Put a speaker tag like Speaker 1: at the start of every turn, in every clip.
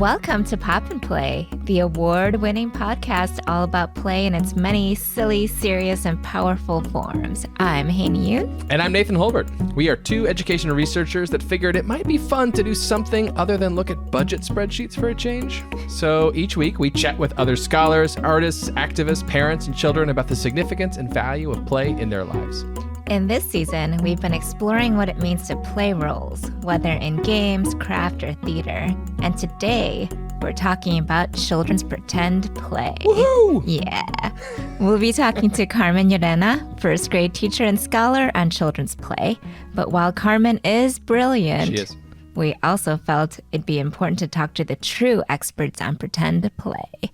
Speaker 1: Welcome to Pop and Play, the award-winning podcast all about play in its many silly, serious, and powerful forms. I'm Haeny.
Speaker 2: And I'm Nathan Holbert. We are two educational researchers that figured it might be fun to do something other than look at budget spreadsheets for a change. So each week we chat with other scholars, artists, activists, parents, and children about the significance and value of play in their lives.
Speaker 1: In this season, we've been exploring what it means to play roles, whether in games, craft, or theater. And today, we're talking about children's pretend play.
Speaker 2: Woohoo!
Speaker 1: Yeah. We'll be talking to Carmen Llerena, first grade teacher and scholar on children's play. But while Carmen is brilliant,
Speaker 2: She is.
Speaker 1: we also felt it'd be important to talk to the true experts on pretend play,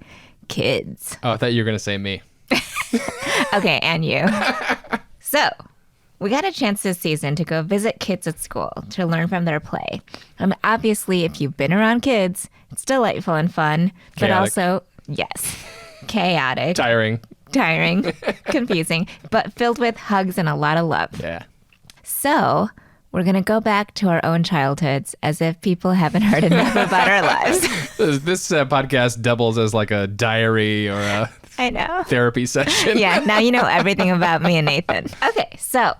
Speaker 1: kids.
Speaker 2: Oh, I thought you were going to say me.
Speaker 1: Okay, and you. So, we got a chance this season to go visit kids at school to learn from their play. Obviously, if you've been around kids, it's delightful and fun, but
Speaker 2: Chaotic.
Speaker 1: also, yes, chaotic,
Speaker 2: Tiring.
Speaker 1: confusing, but filled with hugs and a lot of love.
Speaker 2: Yeah.
Speaker 1: So, we're going to go back to our own childhoods as if people haven't heard enough about our lives.
Speaker 2: This podcast doubles as like a diary or a
Speaker 1: I know.
Speaker 2: therapy session.
Speaker 1: Yeah, now you know everything about me and Nathan. Okay, so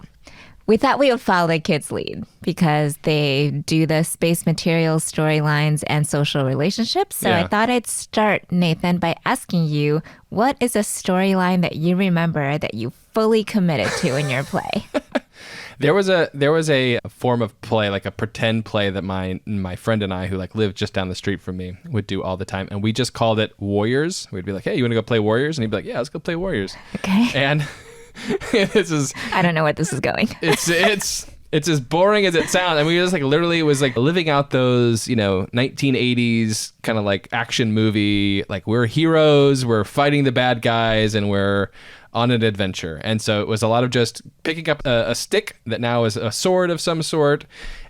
Speaker 1: we thought we would follow the kids' lead because they do the space materials, storylines, and social relationships. So
Speaker 2: Yeah.
Speaker 1: I thought I'd start, Nathan, by asking you, what is a storyline that you remember that you fully committed to in your play?
Speaker 2: There was a form of play, like a pretend play that my friend and I, who like lived just down the street from me, would do all the time, and we just called it Warriors. We'd be like, "Hey, you want to go play Warriors?" And he'd be like, "Yeah, let's go play Warriors."
Speaker 1: Okay.
Speaker 2: And this is
Speaker 1: I don't know where this is going.
Speaker 2: it's as boring as it sounds. And we just like literally was like living out those 1980s kind of like action movie, like we're heroes, we're fighting the bad guys, and we're on an adventure. And so it was a lot of just picking up a stick that now is a sword of some sort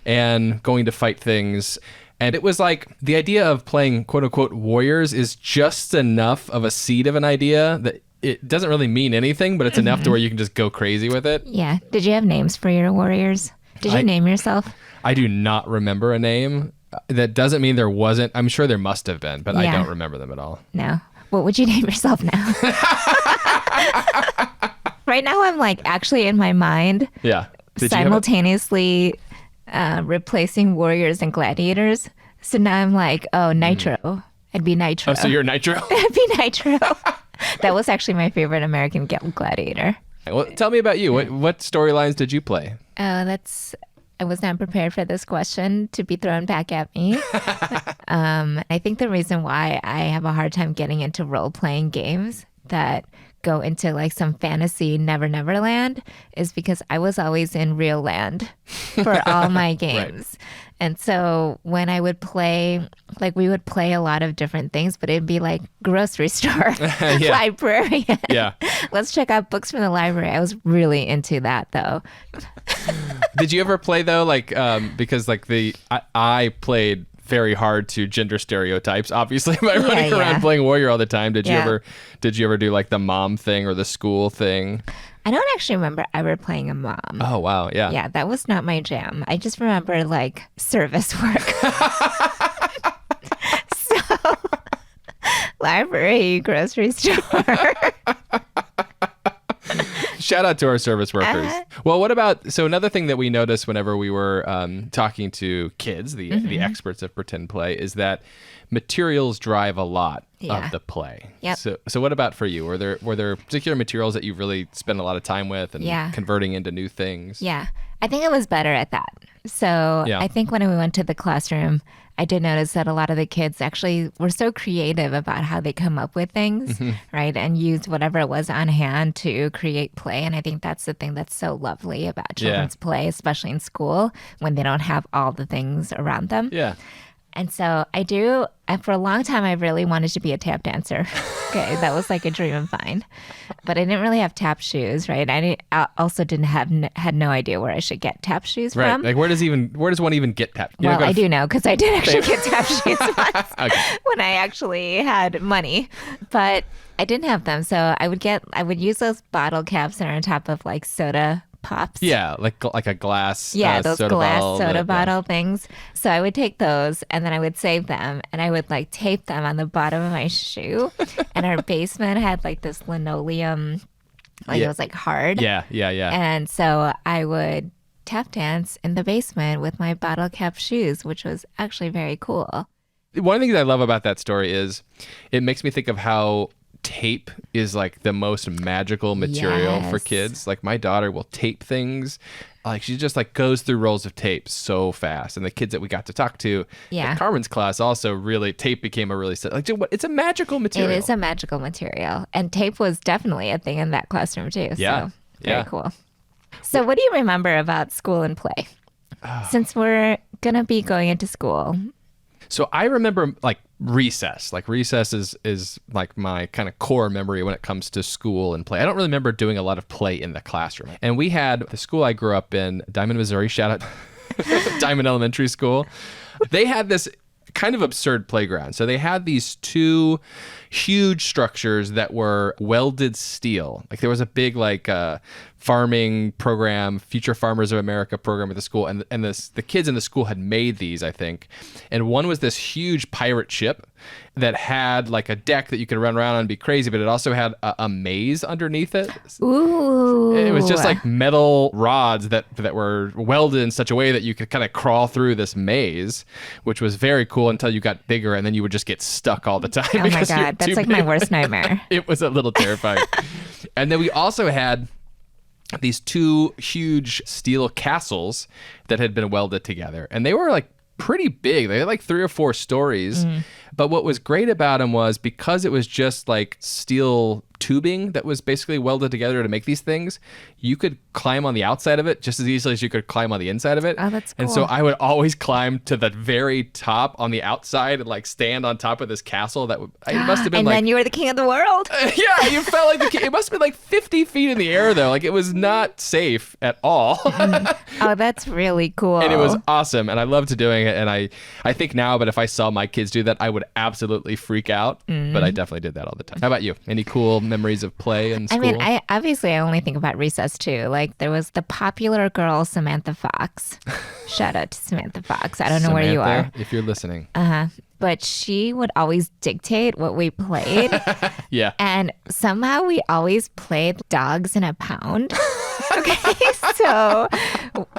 Speaker 2: and going to fight things. And it was like the idea of playing quote unquote warriors is just enough of a seed of an idea that it doesn't really mean anything, but it's enough to where you can just go crazy with it.
Speaker 1: Yeah. Did you have names for your warriors? Did you name yourself?
Speaker 2: I do not remember a name. That doesn't mean there wasn't. I'm sure there must have been, but I
Speaker 1: Yeah.
Speaker 2: don't remember them at all.
Speaker 1: No. What would you name yourself now? Right now, I'm like actually in my mind
Speaker 2: Yeah. Did you have
Speaker 1: simultaneously replacing warriors and gladiators. So now I'm like, oh, Nitro. I'd be Nitro.
Speaker 2: Oh, so you're Nitro?
Speaker 1: I'd be Nitro. That was actually my favorite American gladiator.
Speaker 2: Well, tell me about you. What storylines did you play?
Speaker 1: Oh, I was not prepared for this question to be thrown back at me. I think the reason why I have a hard time getting into role-playing games that go into like some fantasy Never land is because I was always in real land for all my games. Right. And so when I would play, like we would play a lot of different things, but it'd be like grocery store, librarian.
Speaker 2: Yeah.
Speaker 1: Let's check out books from the library. I was really into that though.
Speaker 2: Did you ever play though, like because like I played very hard to gender stereotypes, obviously, by running around playing warrior all the time. Did you ever do like the mom thing or the school thing?
Speaker 1: I don't actually remember ever playing a mom.
Speaker 2: Oh, wow. Yeah.
Speaker 1: Yeah, that was not my jam. I just remember like service work. So, library, grocery store.
Speaker 2: Shout out to our service workers. Well, what about, so another thing that we noticed whenever we were talking to kids, the experts of pretend play, is that materials drive a lot of the play.
Speaker 1: Yep.
Speaker 2: So what about for you? Were there particular materials that you really spent a lot of time with and converting into new things?
Speaker 1: Yeah, I think I was better at that. So I think when we went to the classroom, I did notice that a lot of the kids actually were so creative about how they come up with things, right? And use whatever it was on hand to create play. And I think that's the thing that's so lovely about children's play, especially in school, when they don't have all the things around them.
Speaker 2: Yeah.
Speaker 1: And so and for a long time, I really wanted to be a tap dancer. Okay, that was like a dream of mine. But I didn't really have tap shoes, right? I also had no idea where I should get tap shoes from.
Speaker 2: Like where does one even get tap?
Speaker 1: Well, I do know because I did actually get tap shoes once when I actually had money, but I didn't have them. So I would use those bottle caps that are on top of like soda pops.
Speaker 2: Yeah, like a glass
Speaker 1: Those
Speaker 2: soda
Speaker 1: glass
Speaker 2: bottle.
Speaker 1: soda bottle things. So I would take those and then I would save them and I would like tape them on the bottom of my shoe. And our basement had like this linoleum, like it was like hard.
Speaker 2: Yeah.
Speaker 1: And so I would tap dance in the basement with my bottle cap shoes, which was actually very cool.
Speaker 2: One of the things I love about that story is it makes me think of how tape is like the most magical material for kids. Like my daughter will tape things. Like she just like goes through rolls of tape so fast. And the kids that we got to talk to in Carmen's class also really, tape became a really, like it's a magical material.
Speaker 1: It is a magical material. And tape was definitely a thing in that classroom too.
Speaker 2: Yeah.
Speaker 1: So very cool. So what do you remember about school and play? Since we're going to be going into school.
Speaker 2: So I remember like recess. Like recess is like my kind of core memory when it comes to school and play. I don't really remember doing a lot of play in the classroom. And we had the school I grew up in, Diamond, Missouri, shout out Diamond Elementary School. They had this kind of absurd playground. So they had these two huge structures that were welded steel. Like there was a big like farming program, Future Farmers of America program at the school, and the kids in the school had made these, I think. And one was this huge pirate ship that had like a deck that you could run around on and be crazy, but it also had a maze underneath it.
Speaker 1: Ooh.
Speaker 2: It was just like metal rods that were welded in such a way that you could kind of crawl through this maze, which was very cool until you got bigger, and then you would just get stuck all the time.
Speaker 1: Oh my God, that's like my worst nightmare.
Speaker 2: It was a little terrifying. And then we also had these two huge steel castles that had been welded together, and they were like pretty big. They had like 3 or 4 stories. But what was great about them was because it was just like steel tubing that was basically welded together to make these things, you could climb on the outside of it just as easily as you could climb on the inside of it.
Speaker 1: Oh, that's cool.
Speaker 2: And so I would always climb to the very top on the outside and like stand on top of this castle that it must have been
Speaker 1: and
Speaker 2: like...
Speaker 1: then you were the king of the world.
Speaker 2: Yeah, you felt like the king. It must have been like 50 feet in the air though. Like it was not safe at all.
Speaker 1: Oh, that's really cool.
Speaker 2: And it was awesome, and I loved doing it. And I think now, but if I saw my kids do that, I would absolutely freak out. But I definitely did that all the time. How about you? Any cool memories of play in school?
Speaker 1: I mean, I only think about recess too. Like there was the popular girl Samantha Fox. Shout out to Samantha Fox. I don't know where you are,
Speaker 2: if you're listening.
Speaker 1: But she would always dictate what we played.
Speaker 2: Yeah.
Speaker 1: And somehow we always played dogs in a pound. Okay, so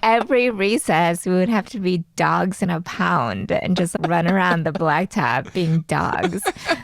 Speaker 1: every recess we would have to be dogs in a pound and just run around the blacktop being dogs.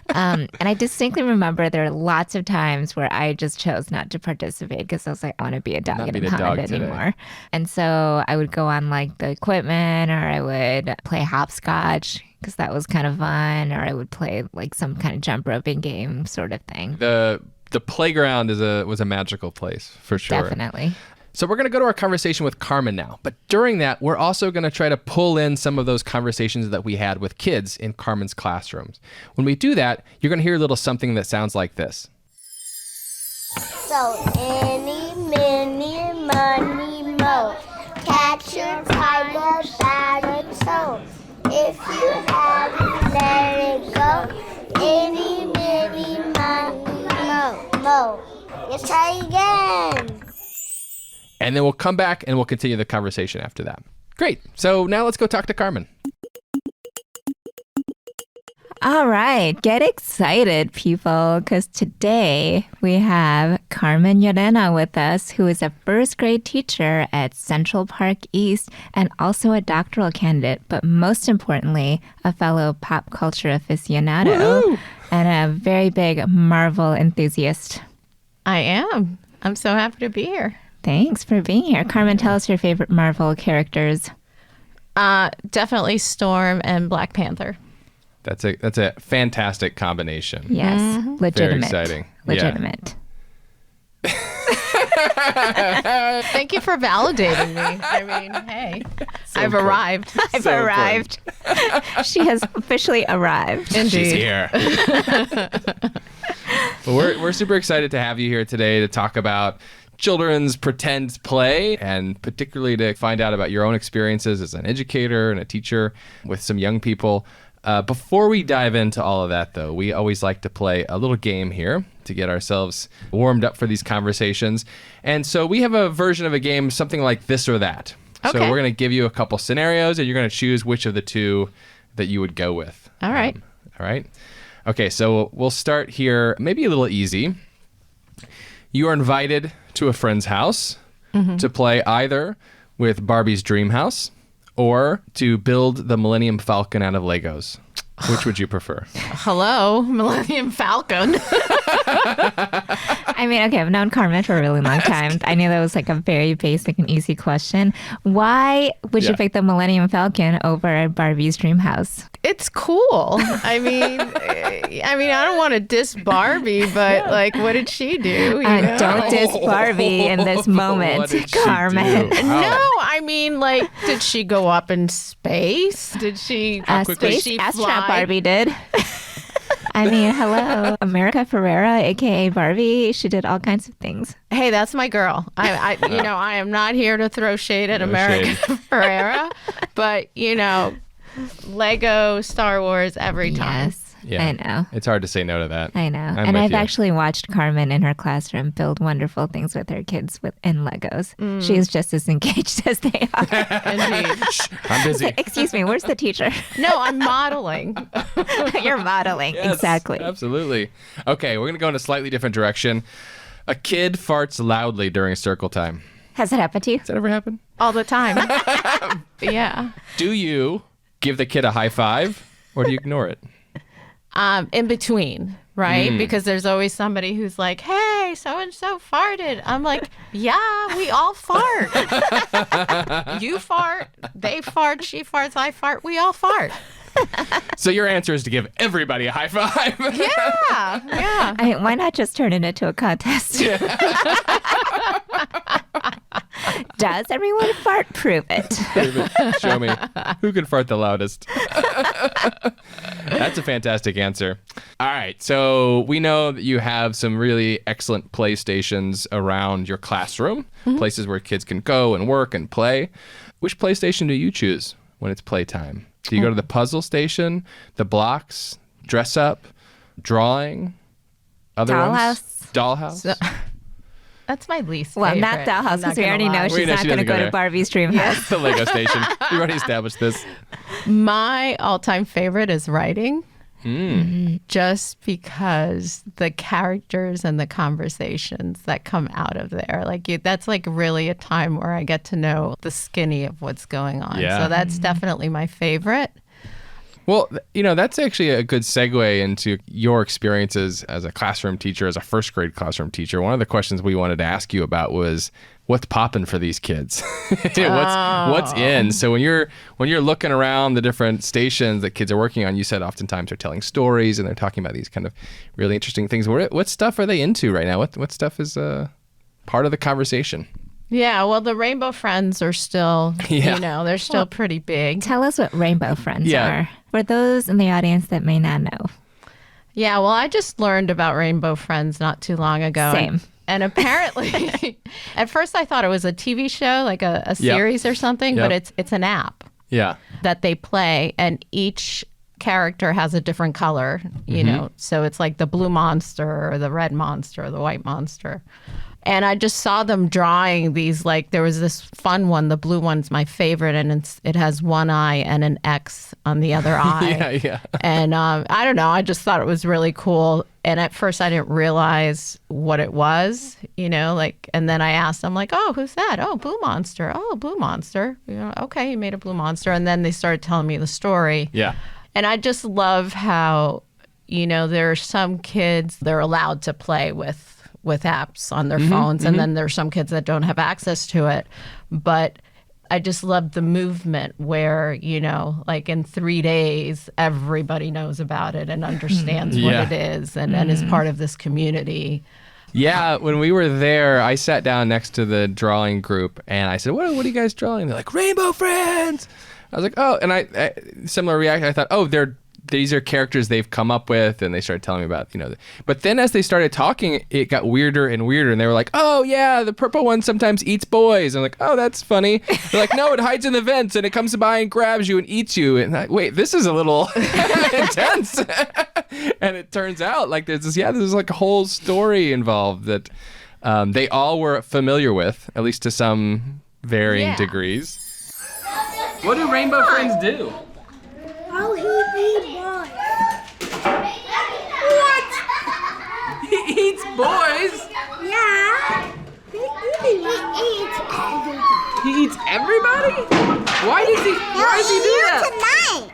Speaker 1: And I distinctly remember there are lots of times where I just chose not to participate because I was like, I want to be a dog in a pound anymore. And so I would go on like the equipment, or I would play hopscotch because that was kind of fun, or I would play like some kind of jump roping game sort of thing.
Speaker 2: The playground was a magical place for sure.
Speaker 1: Definitely.
Speaker 2: So we're going to go to our conversation with Carmen now. But during that, we're also going to try to pull in some of those conversations that we had with kids in Carmen's classrooms. When we do that, you're going to hear a little something that sounds like this.
Speaker 3: So, any, mini, money, mo. Catch your tiger, bag and soul. If you haven't let it go, any, mini, money, mo. Let's try again.
Speaker 2: And then we'll come back and we'll continue the conversation after that. Great. So now let's go talk to Carmen.
Speaker 1: All right, get excited, people, because today we have Carmen Llerena with us, who is a first grade teacher at Central Park East and also a doctoral candidate, but most importantly, a fellow pop culture aficionado. Woo-hoo! And a very big Marvel enthusiast.
Speaker 4: I am. I'm so happy to be here.
Speaker 1: Thanks for being here. Carmen, tell us your favorite Marvel characters.
Speaker 4: Definitely Storm and Black Panther.
Speaker 2: That's a fantastic combination.
Speaker 1: Yes, legitimate.
Speaker 2: Very exciting.
Speaker 1: Legitimate.
Speaker 4: Yeah. Thank you for validating me. I mean, hey, so I've arrived.
Speaker 1: I've arrived. She has officially arrived.
Speaker 4: Indeed.
Speaker 2: She's here. Well, we're super excited to have you here today to talk about children's pretend play, and particularly to find out about your own experiences as an educator and a teacher with some young people. Before we dive into all of that, though, we always like to play a little game here to get ourselves warmed up for these conversations. And so we have a version of a game, something like this or that.
Speaker 4: Okay.
Speaker 2: So we're going to give you a couple scenarios, and you're going to choose which of the two that you would go with.
Speaker 4: All right.
Speaker 2: All right. Okay, so we'll start here, maybe a little easy. You are invited to a friend's house to play either with Barbie's Dream House or to build the Millennium Falcon out of Legos. Which would you prefer?
Speaker 4: Hello, Millennium Falcon.
Speaker 1: I mean, okay, I've known Carmen for a really long time. I knew that was like a very basic and easy question. Why would you pick the Millennium Falcon over Barbie's Dream House?
Speaker 4: It's cool. I mean, I don't want to diss Barbie, but like, what did she do?
Speaker 1: Don't diss Barbie in this moment,
Speaker 2: What did she
Speaker 1: Carmen.
Speaker 2: do?
Speaker 4: No, I mean, like, did she go up in space? Did she?
Speaker 1: Space
Speaker 4: she
Speaker 1: astronaut
Speaker 4: fly?
Speaker 1: Barbie did. I mean, hello, America Ferrera, aka Barbie. She did all kinds of things.
Speaker 4: Hey, that's my girl. I am not here to throw shade at America Ferrera, but Lego, Star Wars every time.
Speaker 1: Yes,
Speaker 2: Yeah.
Speaker 1: I know.
Speaker 2: It's hard to say no to that.
Speaker 1: I know.
Speaker 2: I'm
Speaker 1: And
Speaker 2: with
Speaker 1: I've
Speaker 2: you.
Speaker 1: actually watched Carmen in her classroom build wonderful things with her kids in Legos. She is just as engaged as they are.
Speaker 4: Indeed.
Speaker 2: I'm busy.
Speaker 1: Excuse me, where's the teacher?
Speaker 4: No, I'm modeling.
Speaker 1: You're modeling.
Speaker 2: Yes,
Speaker 1: Exactly.
Speaker 2: Absolutely. Okay, we're going to go in a slightly different direction. A kid farts loudly during circle time.
Speaker 1: Has it happened to you?
Speaker 2: Does that ever happen?
Speaker 4: All the time. Yeah.
Speaker 2: Do you give the kid a high five or do you ignore it?
Speaker 4: In between, right? Because there's always somebody who's like, hey, so-and-so farted. I'm like, yeah, we all fart. You fart, they fart, she farts, I fart, we all fart.
Speaker 2: So your answer is to give everybody a high five.
Speaker 4: Yeah.
Speaker 1: I mean, why not just turn it into a contest? Does everyone fart? Prove it.
Speaker 2: Show me who can fart the loudest. That's a fantastic answer. All right, so we know that you have some really excellent playstations around your classroom, places where kids can go and work and play. Which PlayStation do you choose when it's playtime? Do you go to the puzzle station, the blocks, dress up, drawing, other ones? Dollhouse.
Speaker 4: That's my least
Speaker 1: Well,
Speaker 4: favorite.
Speaker 1: not Dollhouse,
Speaker 4: I'm not
Speaker 1: because we
Speaker 4: gonna
Speaker 1: already know
Speaker 4: lie.
Speaker 1: she's not
Speaker 2: she
Speaker 1: going to
Speaker 2: doesn't
Speaker 1: go
Speaker 2: go
Speaker 1: to
Speaker 2: there.
Speaker 1: Barbie's Dream House.
Speaker 2: The Lego station. We've already established this.
Speaker 4: My all-time favorite is writing. Just because the characters and the conversations that come out of there, that's like really a time where I get to know the skinny of what's going on.
Speaker 2: Yeah.
Speaker 4: So that's definitely my favorite.
Speaker 2: Well, that's actually a good segue into your experiences as a classroom teacher, as a first grade classroom teacher. One of the questions we wanted to ask you about was what's popping for these kids? What's in? So when you're looking around the different stations that kids are working on, you said oftentimes they're telling stories and they're talking about these kind of really interesting things. What stuff are they into right now? What stuff is part of the conversation?
Speaker 4: Yeah, well, the Rainbow Friends are still, they're still pretty big.
Speaker 1: Tell us what Rainbow Friends
Speaker 2: Yeah.
Speaker 1: are. For those in the audience that may not know.
Speaker 4: Yeah, well, I just learned about Rainbow Friends not too long ago.
Speaker 1: Same.
Speaker 4: And apparently, at first I thought it was a TV show, like a series or something, but it's an app
Speaker 2: Yeah.
Speaker 4: that they play, and each character has a different color, so it's like the blue monster or the red monster or the white monster. And I just saw them drawing these, there was this fun one, the blue one's my favorite, and it has one eye and an X on the other eye.
Speaker 2: Yeah.
Speaker 4: And I don't know, I just thought it was really cool. And at first I didn't realize what it was, and then I asked them, oh, who's that? Oh, Blue Monster. Oh, Blue Monster. Okay, he made a blue monster. And then they started telling me the story.
Speaker 2: Yeah.
Speaker 4: And I just love how, there are some kids, they're allowed to play with apps on their phones, and then there's some kids that don't have access to it. But I just love the movement where, in 3 days, everybody knows about it and understands what it is and is part of this community.
Speaker 2: Yeah, when we were there, I sat down next to the drawing group and I said, what are you guys drawing? They're like, Rainbow Friends. I was like, oh, and I similar reaction. I thought, oh, they're these are characters they've come up with, and they started telling me about, but then as they started talking, it got weirder and weirder, and they were like, oh yeah, the purple one sometimes eats boys. I'm like, oh, that's funny. They're like, no, it hides in the vents and it comes by and grabs you and eats you. And wait, this is a little intense. And it turns out like there's like a whole story involved that they all were familiar with, at least to some varying degrees. What do rainbow friends do?
Speaker 3: Oh, he boys.
Speaker 2: He eats boys?
Speaker 3: Yeah. He eats everything.
Speaker 2: He eats everybody? Why does he do that?
Speaker 3: Tonight.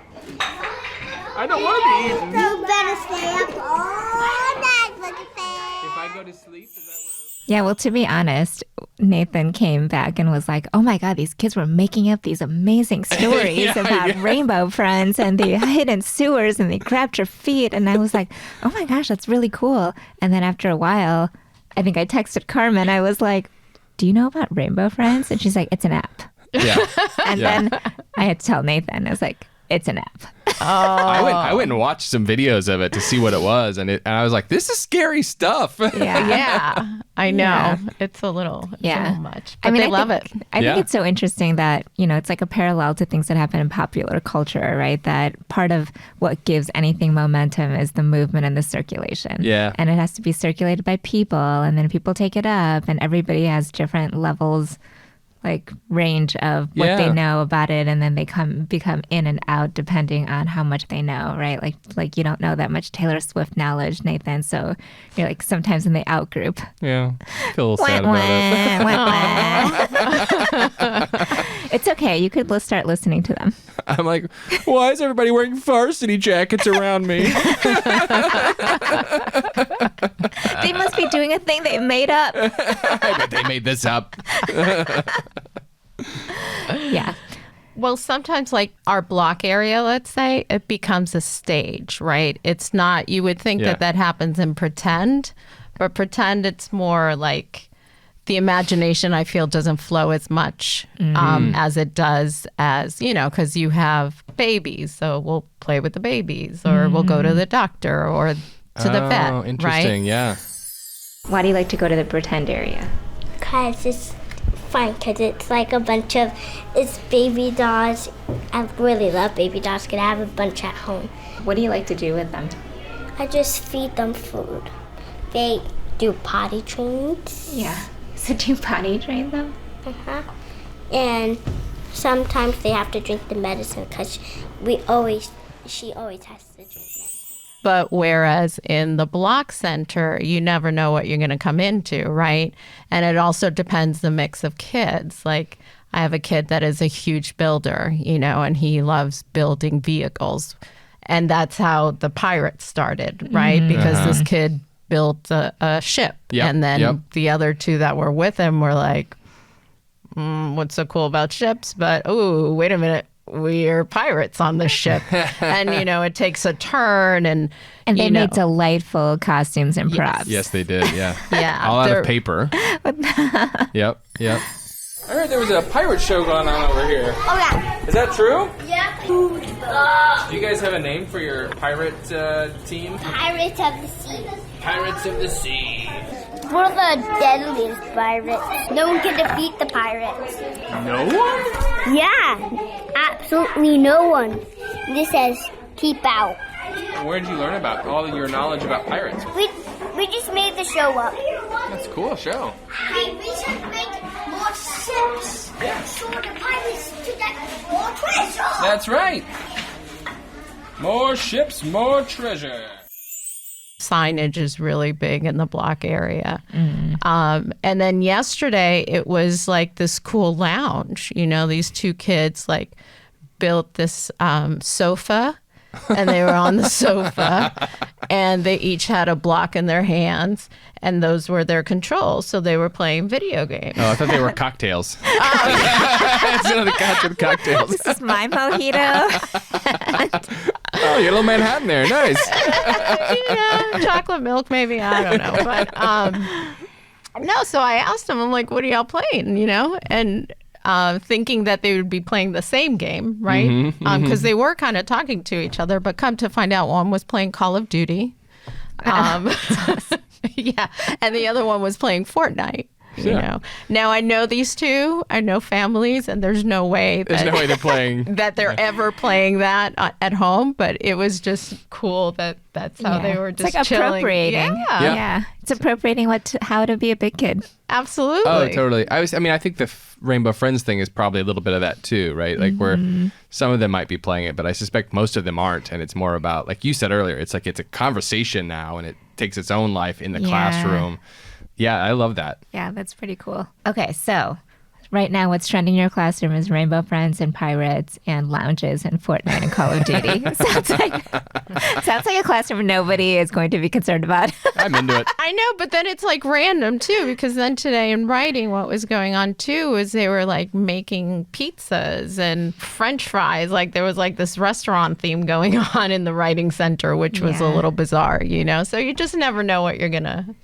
Speaker 2: I don't want to be eaten.
Speaker 3: You better stay up all night, look at that.
Speaker 2: If I go to sleep, is that what...
Speaker 1: Yeah, well, to be honest, Nathan came back and was like, oh my God, these kids were making up these amazing stories about rainbow friends and the hidden sewers and they grabbed your feet. And I was like, oh my gosh, that's really cool. And then after a while, I think I texted Carmen. I was like, do you know about rainbow friends? And she's like, it's an app.
Speaker 2: Yeah.
Speaker 1: And then I had to tell Nathan, I was like, it's an app.
Speaker 2: I went and watched some videos of it to see what it was, and I was like, "This is scary stuff."
Speaker 4: Yeah, I know.
Speaker 1: Yeah.
Speaker 4: It's a little much, but
Speaker 1: I mean,
Speaker 4: they love it.
Speaker 1: I think it's so interesting that, it's like a parallel to things that happen in popular culture, right? That part of what gives anything momentum is the movement and the circulation.
Speaker 2: Yeah.
Speaker 1: And it has to be circulated by people, and then people take it up, and everybody has different levels, like range of what they know about it, and then they become in and out depending on how much they know, right? Like you don't know that much Taylor Swift knowledge, Nathan, so you're like sometimes in the out group.
Speaker 2: Yeah, I feel a little sad about it.
Speaker 1: It's okay, you could start listening to them.
Speaker 2: I'm like, why is everybody wearing varsity jackets around me?
Speaker 1: They must be doing a thing they made up.
Speaker 2: I bet they made this up.
Speaker 1: Yeah.
Speaker 4: Well, sometimes like our block area, let's say, it becomes a stage, right? It's not, you would think that happens in pretend, but pretend it's more like the imagination, I feel, doesn't flow as much as it does as, because you have babies. So we'll play with the babies or we'll go to the doctor or to the vet, right?
Speaker 2: Interesting, yeah.
Speaker 1: Why do you like to go to the pretend area?
Speaker 3: Because it's fun, because it's like a bunch of, it's baby dolls. I really love baby dolls, because I have a bunch at home.
Speaker 1: What do you like to do with them?
Speaker 3: I just feed them food. They do potty trains.
Speaker 1: Yeah. So do you potty train them?
Speaker 3: Uh-huh. And sometimes they have to drink the medicine, because she always has to drink medicine.
Speaker 4: But whereas in the block center, you never know what you're going to come into, right? And it also depends the mix of kids. Like I have a kid that is a huge builder, and he loves building vehicles. And that's how the Pirates started, right? Because this kid built a ship.
Speaker 2: Yep,
Speaker 4: and then the other two that were with him were like, what's so cool about ships? But, oh, wait a minute. We're pirates on the ship. And, it takes a turn and
Speaker 1: they made delightful costumes and props.
Speaker 2: Yes, they did, yeah.
Speaker 4: Yeah.
Speaker 2: All out of paper. Yep. I heard there was a pirate show going on over here.
Speaker 3: Oh, yeah.
Speaker 2: Is that true?
Speaker 3: Yeah.
Speaker 2: Do you guys have a name for your pirate team?
Speaker 3: Pirates of the Sea.
Speaker 2: Pirates of the Sea.
Speaker 3: We're the deadliest pirates. No one can defeat the pirates.
Speaker 2: No one?
Speaker 3: Yeah, absolutely no one. This says, keep out.
Speaker 2: Where did you learn about all of your knowledge about pirates?
Speaker 3: We just made the show up.
Speaker 2: That's a cool show.
Speaker 3: Hey, we should make more ships.
Speaker 2: Yeah.
Speaker 3: So the pirates to get more treasure.
Speaker 2: That's right. More ships, more treasure.
Speaker 4: Signage is really big in the block area. And then yesterday it was like this cool lounge. These two kids like built this sofa and they were on the sofa and they each had a block in their hands and those were their controls. So they were playing video games.
Speaker 2: Oh, I thought they were cocktails. It's another couch with cocktails.
Speaker 1: This is my mojito.
Speaker 2: Oh, your little Manhattan there. Nice.
Speaker 4: Chocolate milk maybe. I don't know. But no, so I asked them, I'm like, what are y'all playing? And thinking that they would be playing the same game, right? Because they were kind of talking to each other, but come to find out, one was playing Call of Duty. Yeah, and the other one was playing Fortnite. You know, now I know these two. I know families, and there's no way
Speaker 2: they're playing
Speaker 4: that they're ever playing that at home. But it was just cool that's how they were just
Speaker 1: it's like
Speaker 4: chilling.
Speaker 1: appropriating. Yeah. It's appropriating how to be a big kid.
Speaker 4: Absolutely.
Speaker 2: Oh, totally. I think the Rainbow Friends thing is probably a little bit of that too, right? Like where some of them might be playing it, but I suspect most of them aren't. And it's more about, like you said earlier, it's like it's a conversation now, and it takes its own life in the classroom. Yeah, I love that.
Speaker 1: Yeah, that's pretty cool. Okay, so right now what's trending in your classroom is Rainbow Friends and Pirates and lounges and Fortnite and Call of Duty. sounds like a classroom nobody is going to be concerned about.
Speaker 2: I'm into it.
Speaker 4: I know, but then it's like random too, because then today in writing, what was going on too is they were like making pizzas and French fries. Like there was like this restaurant theme going on in the writing center, which was a little bizarre, you know? So you just never know what you're gonna.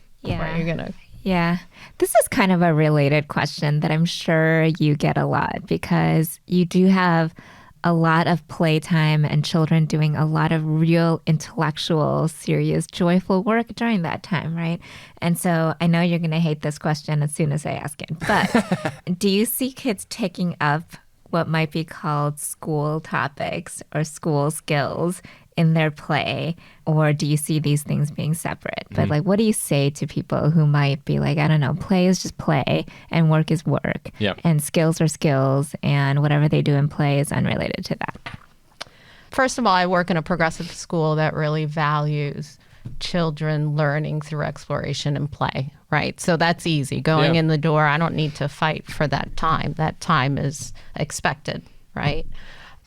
Speaker 1: Yeah. This is kind of a related question that I'm sure you get a lot, because you do have a lot of playtime and children doing a lot of real intellectual, serious, joyful work during that time, right? And so I know you're going to hate this question as soon as I ask it, but do you see kids taking up what might be called school topics or school skills in their play, or do you see these things being separate? But like, what do you say to people who might be like, I don't know, play is just play and work is work, and skills are skills, and whatever they do in play is unrelated to that?
Speaker 4: First of all, I work in a progressive school that really values children learning through exploration and play, right? So that's easy. Going in the door, I don't need to fight for that time. That time is expected, right?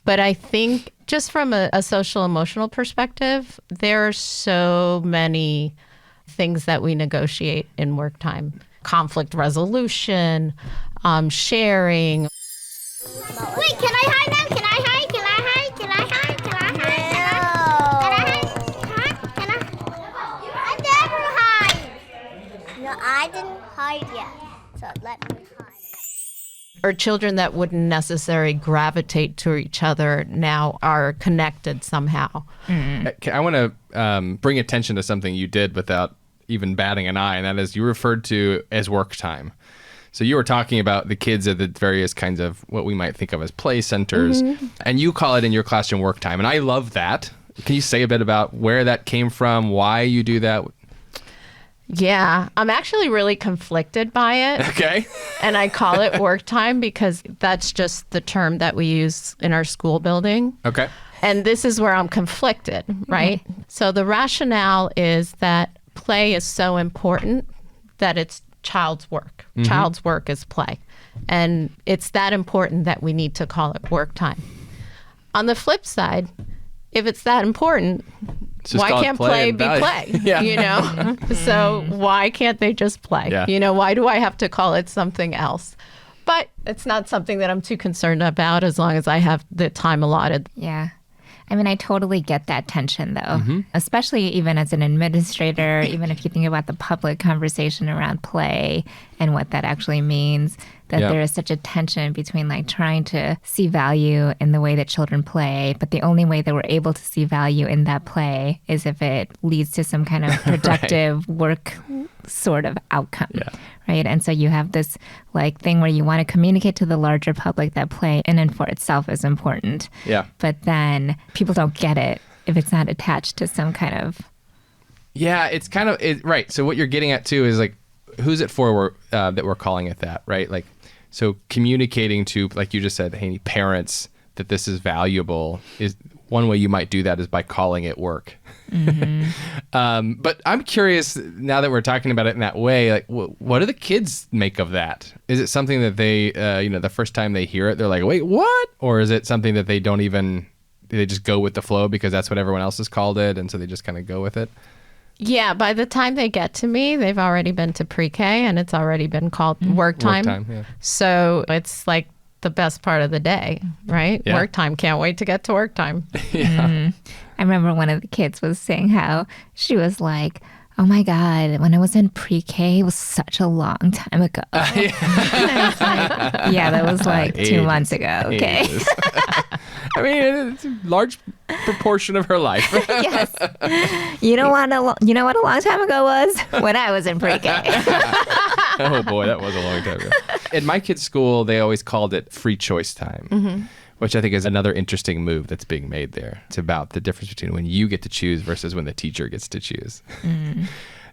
Speaker 4: But I think just from a social emotional perspective, there are so many things that we negotiate in work time. Conflict resolution, sharing.
Speaker 3: Wait, can I hide now? Can I hide? Can I hide? Can I hide? Can I hide? Can I hide? I never hide. No, I didn't hide yet. So let me hide.
Speaker 4: Or children that wouldn't necessarily gravitate to each other now are connected somehow.
Speaker 2: I want to bring attention to something you did without even batting an eye, and that is you referred to as work time. So you were talking about the kids at the various kinds of what we might think of as play centers, and you call it in your classroom work time. And I love that. Can you say a bit about where that came from, why you do that?
Speaker 4: Yeah, I'm actually really conflicted by it.
Speaker 2: Okay.
Speaker 4: And I call it work time because that's just the term that we use in our school building.
Speaker 2: Okay.
Speaker 4: And this is where I'm conflicted, right? So the rationale is that play is so important that it's child's work. Child's work is play. And it's that important that we need to call it work time. On the flip side, if it's that important, why can't play be play? You know? So why can't they just play?
Speaker 2: Yeah.
Speaker 4: You know, why do I have to call it something else? But it's not something that I'm too concerned about as long as I have the time allotted.
Speaker 1: Yeah. I mean, I totally get that tension, though, especially even as an administrator, even if you think about the public conversation around play and what that actually means, that there is such a tension between like trying to see value in the way that children play, but the only way that we're able to see value in that play is if it leads to some kind of productive work sort of outcome. Right. And so you have this like thing where you want to communicate to the larger public that play in and for itself is important. But then people don't get it if it's not attached to some kind of.
Speaker 2: Yeah, it's kind of right. So what you're getting at too is like, who's it for that we're calling it that, right? Like, so communicating to, like you just said, Haeny, parents that this is valuable is one way you might do that is by calling it work. But I'm curious now that we're talking about it in that way, like what do the kids make of that? Is it something that they, the first time they hear it, they're like, wait, what? Or is it something that they don't even, they just go with the flow because that's what everyone else has called it, and so they just kind of go with it?
Speaker 4: Yeah, by the time they get to me, they've already been to pre-K and it's already been called work time.
Speaker 2: Work time, yeah.
Speaker 4: So it's like the best part of the day, right?
Speaker 2: Yeah.
Speaker 4: Work time. Can't wait to get to work time.
Speaker 1: I remember one of the kids was saying how she was like, Oh my God. When I was in pre-K, it was such a long time ago. And I was like, yeah, that was like 2 months ago. Okay.
Speaker 2: I mean, it's a large proportion of her life.
Speaker 1: Yes. You know what a long time ago was? When I was in pre-K.
Speaker 2: Oh boy, that was a long time ago. In my kids' school, they always called it free choice time, which I think is another interesting move that's being made there. It's about the difference between when you get to choose versus when the teacher gets to choose.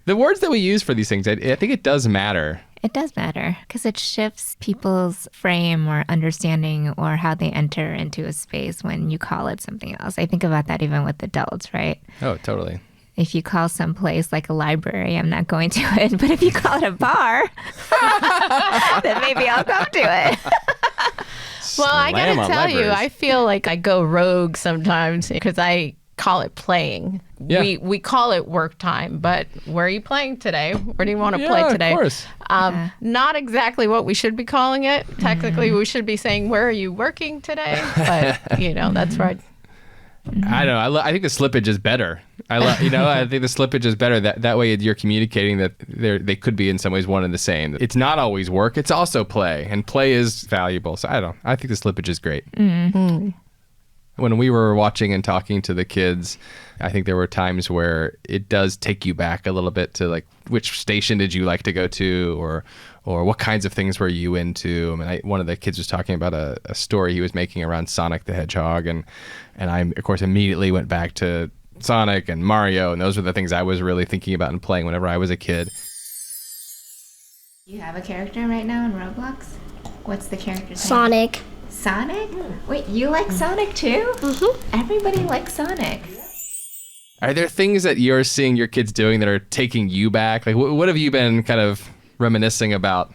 Speaker 2: The words that we use for these things, I think it does matter.
Speaker 1: It does matter because it shifts people's frame or understanding or how they enter into a space when you call it something else. I think about that even with adults, right?
Speaker 2: Oh, totally.
Speaker 1: If you call some place like a library, I'm not going to it. But if you call it a bar, then maybe I'll come to it.
Speaker 4: Well, I got
Speaker 2: Slam
Speaker 4: to
Speaker 2: on
Speaker 4: tell you,
Speaker 2: libraries.
Speaker 4: I feel like I go rogue sometimes because I call it playing.
Speaker 2: Yeah.
Speaker 4: We call it work time, but where are you playing today? Where do you want to play today?
Speaker 2: Of course.
Speaker 4: Not exactly what we should be calling it. Technically, we should be saying, where are you working today? But, that's right.
Speaker 2: I don't know. I think the slippage is better. I think the slippage is better. That way you're communicating that they could be in some ways one and the same. It's not always work. It's also play, and play is valuable. So I think the slippage is great. When we were watching and talking to the kids, I think there were times where it does take you back a little bit to like, which station did you like to go to, or what kinds of things were you into? I mean, one of the kids was talking about a story he was making around Sonic the Hedgehog, and I, of course, immediately went back to Sonic and Mario, and those were the things I was really thinking about and playing whenever I was a kid.
Speaker 1: You have a character right now in Roblox? What's the character name?
Speaker 3: Sonic.
Speaker 1: Sonic? Wait, you like Sonic too? Everybody likes Sonic.
Speaker 2: Are there things that you're seeing your kids doing that are taking you back? Like, what have you been kind of reminiscing about?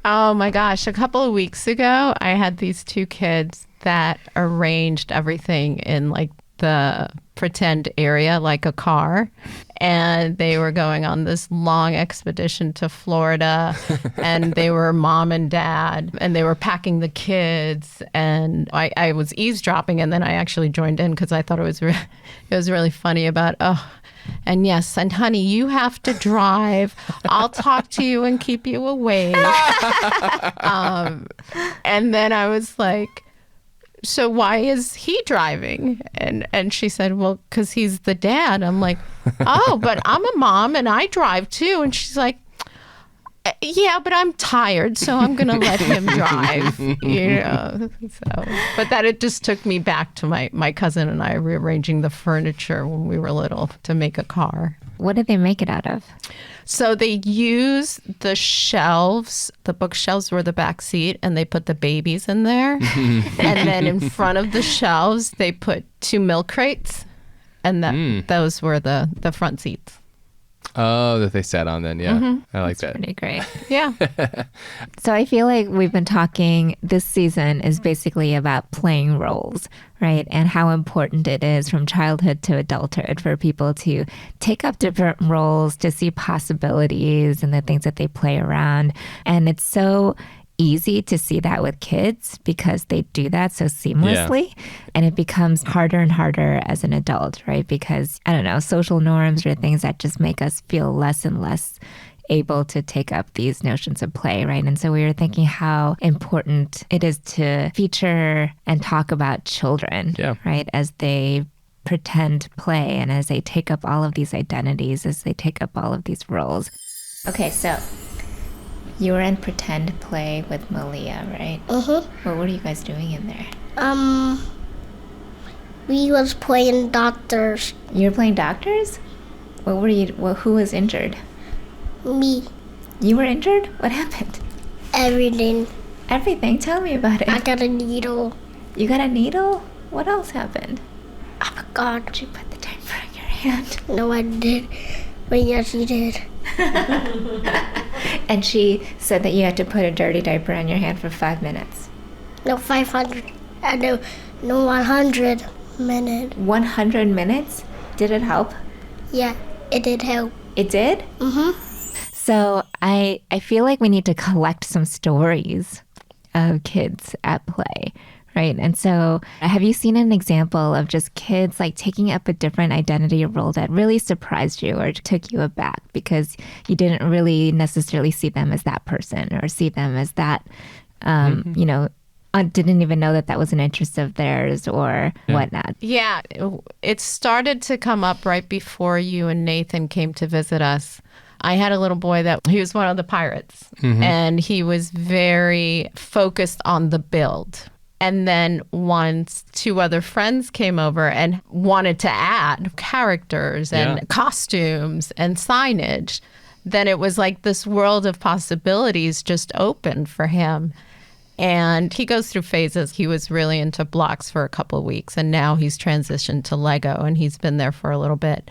Speaker 4: Oh my gosh. A couple of weeks ago, I had these 2 kids that arranged everything in like the pretend area, like a car. And they were going on this long expedition to Florida, and they were mom and dad, and they were packing the kids. And I was eavesdropping, and then I actually joined in because I thought it was really funny about, and yes, and honey, you have to drive. I'll talk to you and keep you awake. And then I was like, so why is he driving? And she said, well, because he's the dad. I'm like, oh, but I'm a mom and I drive too. And she's like, yeah, but I'm tired, so I'm going to let him drive. So, but that it just took me back to my cousin and I rearranging the furniture when we were little to make a car.
Speaker 1: What did they make it out of?
Speaker 4: So they use the shelves, the bookshelves were the back seat, and they put the babies in there. And then in front of the shelves, they put 2 milk crates, and those were the front seats.
Speaker 2: Oh, that they sat on then, yeah. I like that.
Speaker 1: Pretty great.
Speaker 4: Yeah.
Speaker 1: So I feel like we've been talking, this season is basically about playing roles, right? And how important it is from childhood to adulthood for people to take up different roles, to see possibilities and the things that they play around. And it's so easy to see that with kids because they do that so seamlessly. And it becomes harder and harder as an adult, right? Because, I don't know, social norms or things that just make us feel less and less able to take up these notions of play, right? And so we were thinking how important it is to feature and talk about children, right? As they pretend play and as they take up all of these identities, as they take up all of these roles. Okay, so you were in pretend play with Malia, right? Well, what are you guys doing in there?
Speaker 3: We was playing doctors.
Speaker 1: You were playing doctors? What were you? Who was injured?
Speaker 3: Me.
Speaker 1: You were injured? What happened?
Speaker 3: Everything.
Speaker 1: Everything. Tell me about it.
Speaker 3: I got a needle.
Speaker 1: You got a needle? What else happened?
Speaker 3: I forgot.
Speaker 1: Did you put the diaper on your hand?
Speaker 3: No, I did. But yes, you did.
Speaker 1: And she said that you had to put a dirty diaper on your hand for 5 minutes.
Speaker 3: No, 500. No, 100 minutes.
Speaker 1: 100 minutes? Did it help?
Speaker 3: Yeah, it did help.
Speaker 1: It did? So I feel like we need to collect some stories of kids at play, right? And so have you seen an example of just kids like taking up a different identity or role that really surprised you or took you aback because you didn't really necessarily see them as that person or see them as that, you know, didn't even know that that was an interest of theirs or whatnot?
Speaker 4: Yeah, it started to come up right before you and Nathan came to visit us. I had a little boy that he was one of the pirates, and he was very focused on the build. And then once 2 other friends came over and wanted to add characters and costumes and signage, then it was like this world of possibilities just opened for him. And he goes through phases. He was really into blocks for a couple of weeks, and now he's transitioned to Lego, and he's been there for a little bit.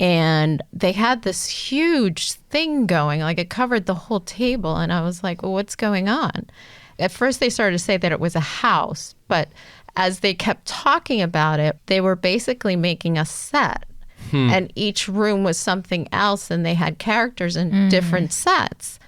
Speaker 4: And they had this huge thing going, like it covered the whole table. And I was like, well, what's going on? At first, they started to say that it was a house, but as they kept talking about it, they were basically making a set. And each room was something else, and they had characters in different sets.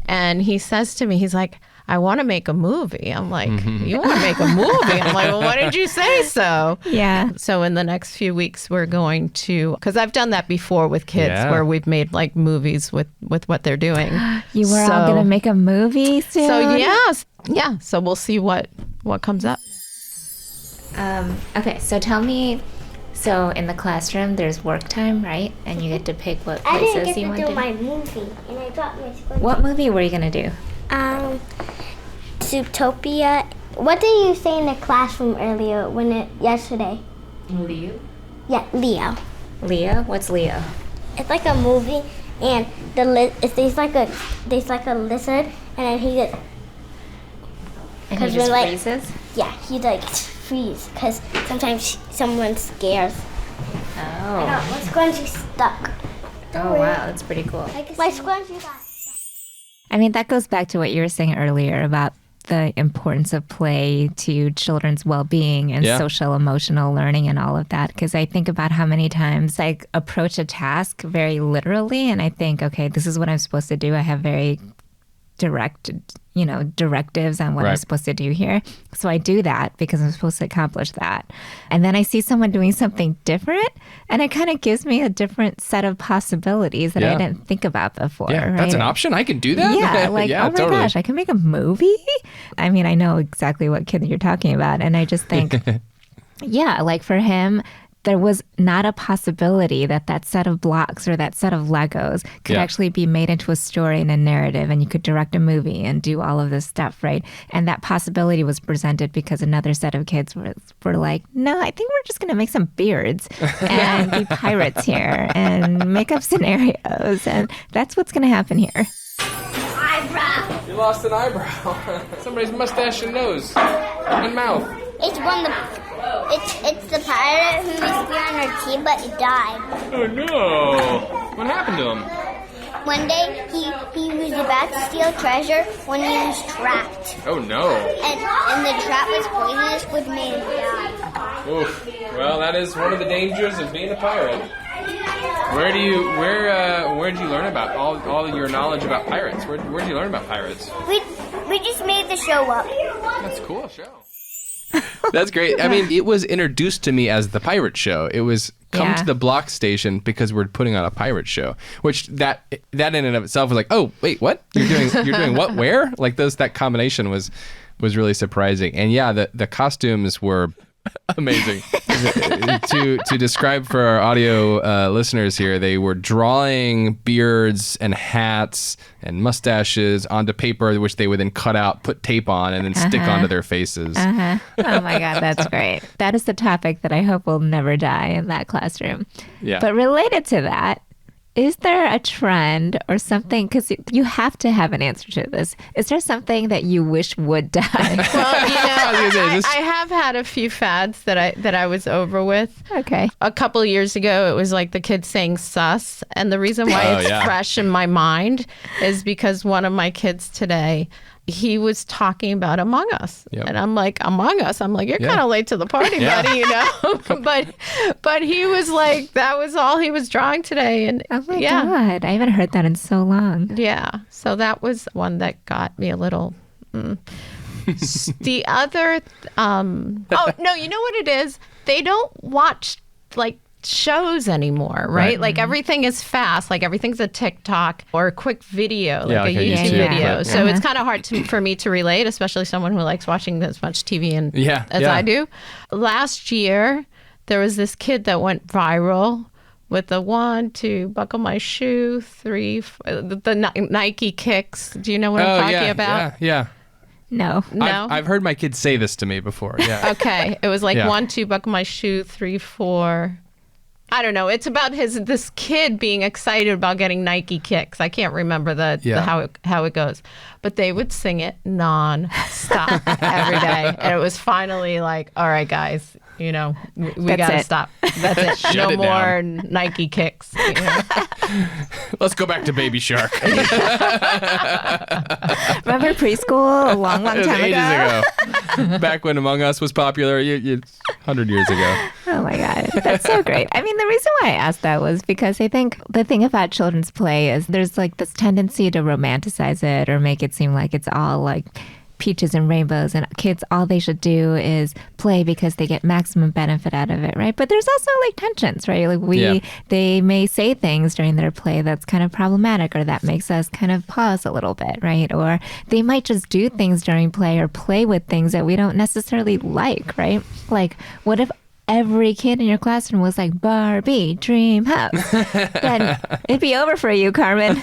Speaker 4: And he says to me, he's like, I want to make a movie. I'm like, you want to make a movie? I'm like, well, why did you say so?
Speaker 1: Yeah.
Speaker 4: So in the next few weeks, we're going to, because I've done that before with kids where we've made like movies with what they're doing.
Speaker 1: You were all going to make a movie soon?
Speaker 4: So yes. Yeah. So we'll see what comes up.
Speaker 1: Okay, so tell me, so in the classroom, there's work time, right? And you get to pick what
Speaker 3: I
Speaker 1: places
Speaker 3: didn't
Speaker 1: you
Speaker 3: get
Speaker 1: want
Speaker 3: to
Speaker 1: to
Speaker 3: do my movie, and I got my sponge.
Speaker 1: What movie were you going to do?
Speaker 3: Zootopia. What did you say in the classroom earlier yesterday?
Speaker 1: Leo.
Speaker 3: Yeah, Leo.
Speaker 1: Leo? What's Leo?
Speaker 3: It's like a movie, and there's like a lizard, and then he gets.
Speaker 1: And he just
Speaker 3: like,
Speaker 1: freezes?
Speaker 3: Yeah, he like freeze because sometimes someone scares.
Speaker 1: Oh.
Speaker 3: My scrunchie stuck.
Speaker 1: Oh, wow, that's pretty cool.
Speaker 3: My scrunchie got.
Speaker 1: I mean, that goes back to what you were saying earlier about the importance of play to children's well-being and social emotional learning and all of that. Because I think about how many times I approach a task very literally and I think, okay, this is what I'm supposed to do. I have very directives on what I'm supposed to do here. So I do that because I'm supposed to accomplish that. And then I see someone doing something different and it kind of gives me a different set of possibilities that I didn't think about before.
Speaker 2: Yeah,
Speaker 1: right?
Speaker 2: that's an option. I can do that.
Speaker 1: Yeah, like, oh my gosh, I can make a movie? I mean, I know exactly what kid you're talking about. And I just think, yeah, like for him, there was not a possibility that that set of blocks or that set of Legos could actually be made into a story and a narrative, and you could direct a movie and do all of this stuff, right? And that possibility was presented because another set of kids were like, no, I think we're just going to make some beards and be pirates here and make up scenarios. And that's what's going to happen here.
Speaker 3: Eyebrow.
Speaker 2: You lost an eyebrow. Somebody's mustache and nose and mouth.
Speaker 3: It's the pirate who used to be on our team, but he died.
Speaker 2: Oh no! What happened to him?
Speaker 3: One day he was about to steal treasure when he was trapped.
Speaker 2: Oh no!
Speaker 3: And the trap was poisonous, which made him die.
Speaker 2: Oof. Well, that is one of the dangers of being a pirate. Where'd you learn about all of your knowledge about pirates? Where'd you learn about pirates?
Speaker 3: We just made the show up.
Speaker 2: That's a cool show. That's great. I mean, it was introduced to me as the pirate show. It was come to the block station because we're putting on a pirate show, which that in and of itself was like, oh wait, what? You're doing what? Where? Like that combination was really surprising. And yeah, the costumes were amazing. to describe for our audio listeners here, they were drawing beards and hats and mustaches onto paper, which they would then cut out, put tape on, and then stick onto their faces.
Speaker 1: Oh my God, that's great. That is the topic that I hope will never die in that classroom.
Speaker 2: Yeah.
Speaker 1: But related to that, is there a trend or something, because you have to have an answer to this, is there something that you wish would die?
Speaker 4: Well, I have had a few fads that I was over with.
Speaker 1: Okay.
Speaker 4: A couple of years ago, it was like the kids saying sus. And the reason why it's fresh in my mind is because one of my kids today, he was talking about Among Us. Yep. And I'm like, Among Us? I'm like, you're kind of late to the party, buddy, you know? but he was like, that was all he was drawing today. And
Speaker 1: oh my God, I haven't heard that in so long.
Speaker 4: Yeah. So that was one that got me a little... The other, oh no, you know what it is? They don't watch like shows anymore, right? Like everything is fast, like everything's a TikTok or a quick video, like a YouTube video.
Speaker 2: clip.
Speaker 4: So it's kind of hard for me to relate, especially someone who likes watching as much TV as I do. Last year, there was this kid that went viral with the 1, 2, buckle my shoe, 3, the Nike kicks. Do you know what I'm talking about?
Speaker 2: Yeah.
Speaker 1: No.
Speaker 2: I've heard my kids say this to me before. Yeah.
Speaker 4: Okay. It was like 1, 2, buckle my shoe, 3, 4. I don't know. It's about this kid being excited about getting Nike kicks. I can't remember how it goes, but they would sing it non-stop every day, and it was finally like, all right, guys, we gotta stop. That's it.
Speaker 2: Shut
Speaker 4: No
Speaker 2: it
Speaker 4: more
Speaker 2: down.
Speaker 4: Nike kicks.
Speaker 2: Let's go back to Baby Shark.
Speaker 1: Remember preschool a long, long
Speaker 2: It was
Speaker 1: time
Speaker 2: ages
Speaker 1: ago?
Speaker 2: ago. Back when Among Us was popular, 100 years ago.
Speaker 1: Oh my God. That's so great. I mean, the reason why I asked that was because I think the thing about children's play is there's like this tendency to romanticize it or make it seem like it's all like peaches and rainbows and kids, all they should do is play because they get maximum benefit out of it, right? But there's also like tensions, right? Like they may say things during their play that's kind of problematic or that makes us kind of pause a little bit, right? Or they might just do things during play or play with things that we don't necessarily like, right? Like, what if every kid in your classroom was like, Barbie, dream house? Then it'd be over for you, Carmen.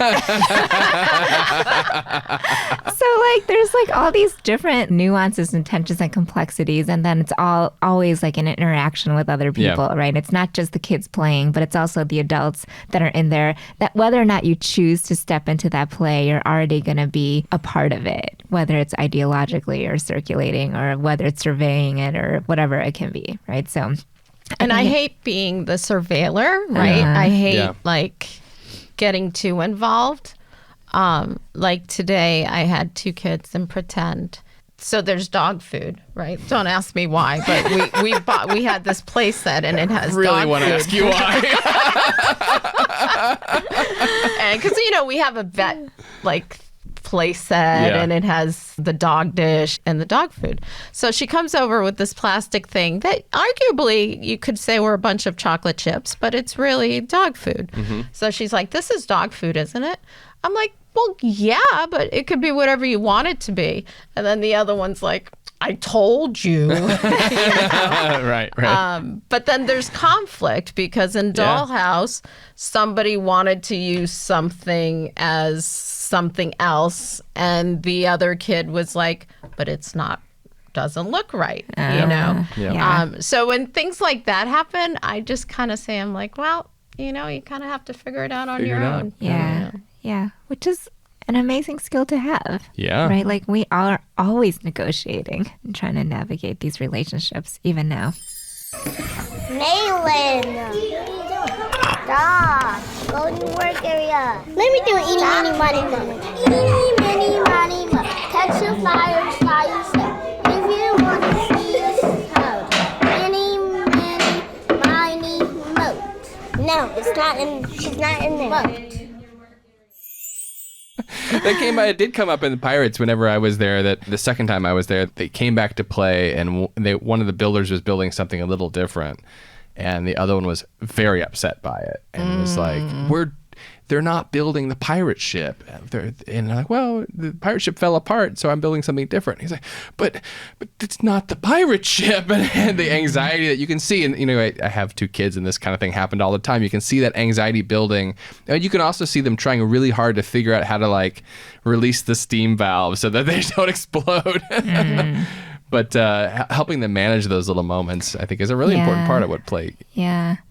Speaker 1: So like there's like all these different nuances and tensions and complexities, and then it's all always like an interaction with other people, right? It's not just the kids playing, but it's also the adults that are in there, that whether or not you choose to step into that play, you're already going to be a part of it, whether it's ideologically or circulating or whether it's surveying it or whatever it can be, right? So
Speaker 4: and I hate being the surveiller, right? I hate like getting too involved. Like today I had 2 kids in pretend. So there's dog food, right? Don't ask me why, but we had this play set and it has
Speaker 2: Really
Speaker 4: dog
Speaker 2: want to
Speaker 4: food.
Speaker 2: ask you why.
Speaker 4: And because we have a vet like play set and it has the dog dish and the dog food. So she comes over with this plastic thing that arguably you could say were a bunch of chocolate chips, but it's really dog food. So she's like, this is dog food, isn't it? I'm like, well, yeah, but it could be whatever you want it to be. And then the other one's like, I told you.
Speaker 2: Right.
Speaker 4: But then there's conflict because in Dollhouse, somebody wanted to use something as something else, and the other kid was like, but it's not, doesn't look right, So when things like that happen, I just kind of say, I'm like, well, you kind of have to figure it out on your own.
Speaker 1: Yeah, which is an amazing skill to have.
Speaker 2: Yeah.
Speaker 1: Right? Like we are always negotiating and trying to navigate these relationships, even now.
Speaker 3: Maylin. Stop. Go in the work area. Let me do eeny, meeny, miny, mo. Eeny, meeny, miny, mo. Catch a fire, if you want to see us out. Eeny, meeny, miny, mo. No, it's not in. She's not in there.
Speaker 2: It did come up in the Pirates whenever I was there, that the second time I was there, they came back to play, and one of the builders was building something a little different, and the other one was very upset by it, and was like, they're not building the pirate ship. And I'm like, well, the pirate ship fell apart, so I'm building something different. He's like, but it's not the pirate ship. And the anxiety that you can see, and I have 2 kids, and this kind of thing happened all the time. You can see that anxiety building. And you can also see them trying really hard to figure out how to like release the steam valve so that they don't explode. But helping them manage those little moments, I think, is a really important part of what play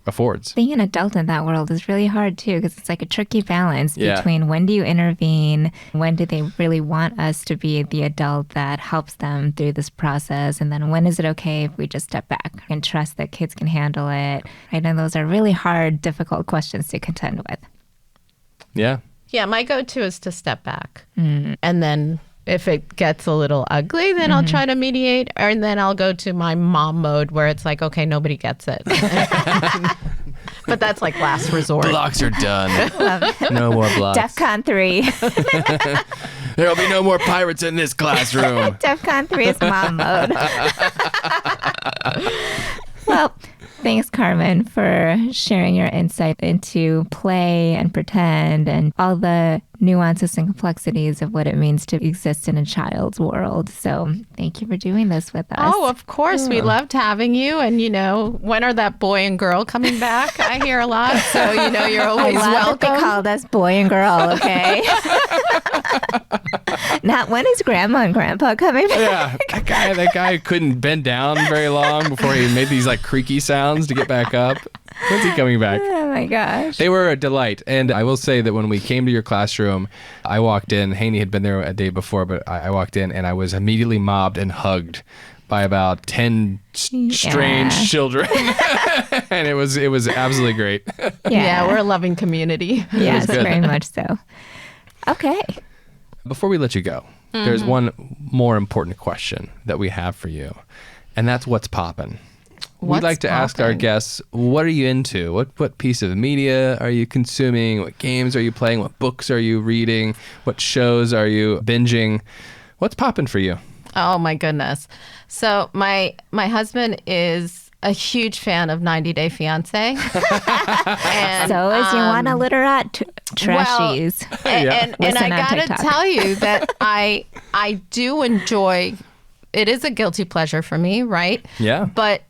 Speaker 2: affords.
Speaker 1: Being an adult in that world is really hard, too, because it's like a tricky balance between when do you intervene, when do they really want us to be the adult that helps them through this process, and then when is it okay if we just step back and trust that kids can handle it, right? And those are really hard, difficult questions to contend with.
Speaker 2: Yeah.
Speaker 4: Yeah, my go-to is to step back. And then if it gets a little ugly, then I'll try to mediate, and then I'll go to my mom mode where it's like, okay, nobody gets it. But that's like last resort.
Speaker 2: Blocks are done. No more blocks.
Speaker 1: DEFCON 3.
Speaker 2: There'll be no more pirates in this classroom.
Speaker 1: DEFCON 3 is mom mode. Well, thanks, Carmen, for sharing your insight into play and pretend and all the nuances and complexities of what it means to exist in a child's world. So thank you for doing this with us.
Speaker 4: Oh, of course. We loved having you. And, when are that boy and girl coming back? I hear a lot. So, you're always
Speaker 1: I love
Speaker 4: welcome.
Speaker 1: that they called us boy and girl, okay? Not when is grandma and grandpa coming back?
Speaker 2: Yeah, that guy couldn't bend down very long before he made these like creaky sounds to get back up. When's he coming back?
Speaker 1: Oh my gosh.
Speaker 2: They were a delight. And I will say that when we came to your classroom, I walked in. Haeny had been there a day before, but I walked in and I was immediately mobbed and hugged by about 10 strange children. And it was absolutely great.
Speaker 4: Yeah, we're a loving community.
Speaker 1: Yes,
Speaker 2: good.
Speaker 1: very much so. Okay.
Speaker 2: Before we let you go, there's one more important question that we have for you, and that's what's poppin'. We'd like to ask our guests, what are you into? What piece of media are you consuming? What games are you playing? What books are you reading? What shows are you binging? What's poppin' for you?
Speaker 4: Oh, my goodness. So my husband is a huge fan of 90 Day Fiancé. And,
Speaker 1: So is Ioana Literate Trashies.
Speaker 4: And I
Speaker 1: Listen on
Speaker 4: got to
Speaker 1: TikTok.
Speaker 4: tell you that I do enjoy, it is a guilty pleasure for me, right?
Speaker 2: Yeah.
Speaker 4: But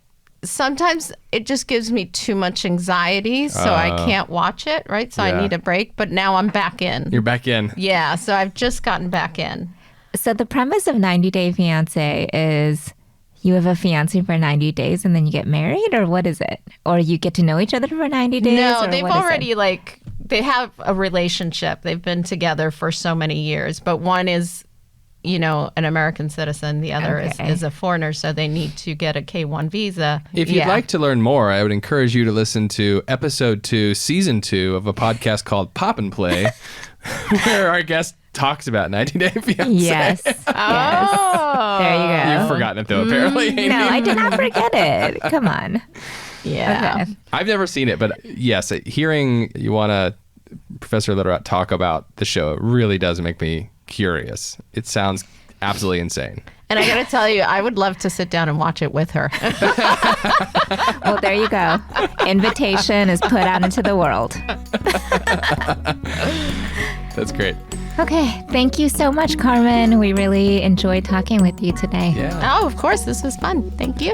Speaker 4: sometimes it just gives me too much anxiety, so I can't watch it, right? So
Speaker 2: Yeah.
Speaker 4: I need a break, but now I'm back in.
Speaker 2: You're back in.
Speaker 4: Yeah, so I've just gotten back in.
Speaker 1: So the premise of 90 Day Fiancé is you have a fiancé for 90 days and then you get married, or what is it? Or you get to know each other for 90 days?
Speaker 4: No,
Speaker 1: or
Speaker 4: they've
Speaker 1: what is it?
Speaker 4: already they have a relationship. They've been together for so many years, but one is, an American citizen. The other
Speaker 1: Okay.
Speaker 4: is a foreigner, so they need to get a K-1 visa.
Speaker 2: If you'd like to learn more, I would encourage you to listen to episode 2, season 2 of a podcast called Pop and Play, where our guest talks about 90 Day Fiancé.
Speaker 1: Yes. Yes.
Speaker 4: Oh.
Speaker 1: There you go.
Speaker 2: You've forgotten it though, apparently.
Speaker 1: No, I did not forget it. Come on.
Speaker 4: Yeah.
Speaker 1: Okay.
Speaker 2: I've never seen it, but yes, hearing Professor Literate talk about the show, it really does make me curious. It sounds absolutely insane.
Speaker 4: And I got to tell you, I would love to sit down and watch it with her.
Speaker 1: Well, there you go. Invitation is put out into the world.
Speaker 2: That's great.
Speaker 1: Okay. Thank you so much, Carmen. We really enjoyed talking with you today.
Speaker 2: Yeah.
Speaker 4: Oh, of course. This was fun. Thank you.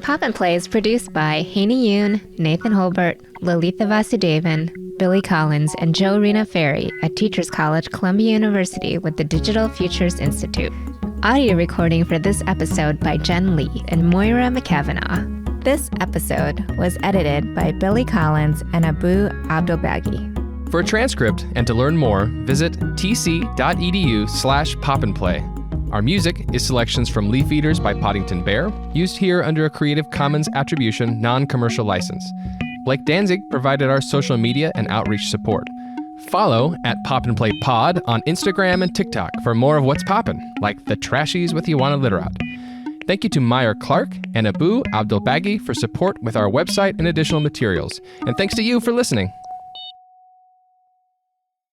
Speaker 1: Pop and Play is produced by Haeny and Nathan Holbert, Lalitha Vasudevan, Billy Collins, and Joe Rena Ferry at Teachers College, Columbia University with the Digital Futures Institute. Audio recording for this episode by Jen Lee and Moira McKavanagh. This episode was edited by Billy Collins and Abu Abdelbagi.
Speaker 2: For a transcript and to learn more, visit tc.edu/popandplay. Our music is selections from Leaf Eaters by Poddington Bear, used here under a Creative Commons Attribution Non-Commercial License. Blake Danzig provided our social media and outreach support. Follow at Pop and Play Pod on Instagram and TikTok for more of what's poppin', like the Trashies with Ioana Literate. Thank you to Meyer Clark and Abu Abdelbagi for support with our website and additional materials. And thanks to you for listening.